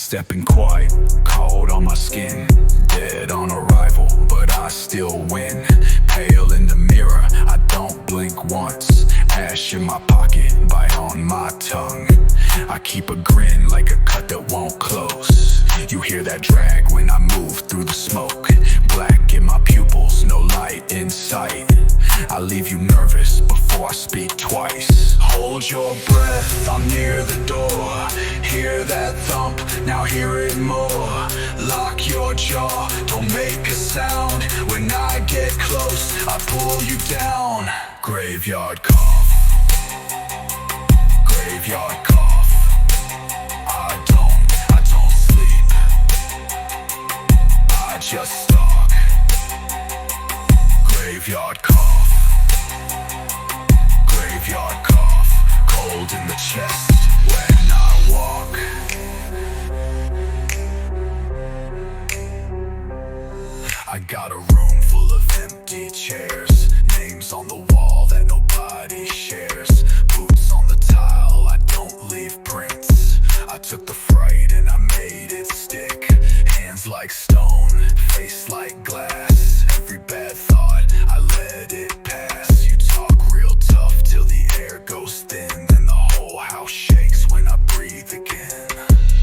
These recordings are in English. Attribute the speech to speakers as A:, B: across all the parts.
A: Stepping quiet, cold on my skin, dead on arrival, but I still win. Pale in the mirror, I don't blink once. Ash in my pocket, bite on my tongue. I keep a grin like a cut that won't close. You hear that drag when I move through the smoke. Black in my pupils, no light in sight. I leave you nervous before I speak twice. Hold your breath, I'm near the door. Hear that thump, now hear it more. Lock your jaw, don't make a sound. When I get close, I pull you down. Graveyard cough, graveyard cough. I don't sleep, I just stalk. Graveyard cough, graveyard cough. Cold in the chest when I walk. I got a room full of empty chairs, names on the wall that nobody shares. Boots on the tile, I don't leave prints. I took the fright and I made it stick. Hands like stone, face like glass. Every bad thought, I let it pass. You talk real tough till the air goes thin. Then the whole house shakes when I breathe again.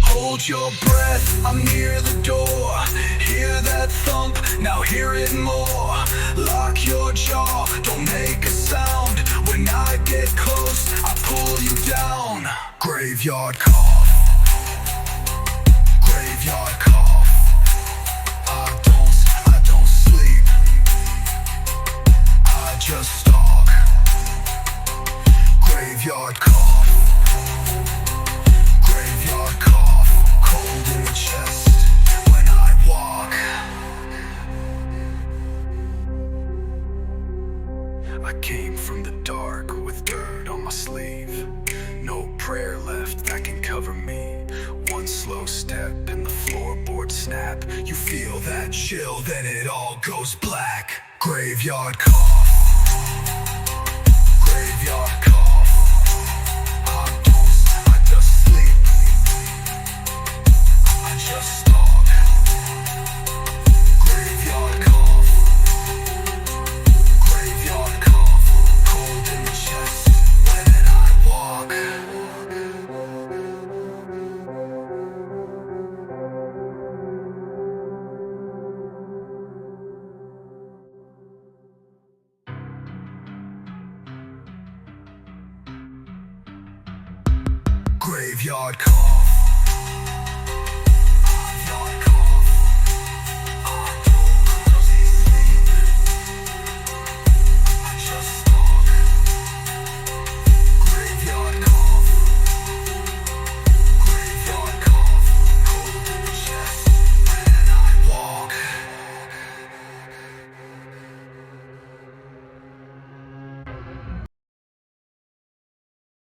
A: Hold your breath, I'm near the door. Hear that thump, now hear it more. Lock your jaw, don't make a sound. When I get close, I pull you down. Graveyard cough, graveyard cough. I don't sleep, I just stalk. Graveyard cough, graveyard cough. Cold in the chest when I walk. I came from the dark with dirt on my sleeve. No prayer left that can cover me. One slow step and the floorboard snap. You feel that chill, then it all goes black. Graveyard cough, graveyard cough. I just sleep, I just stalk. Graveyard cough, graveyard cough. Cold in the chest when I walk. Graveyard cough.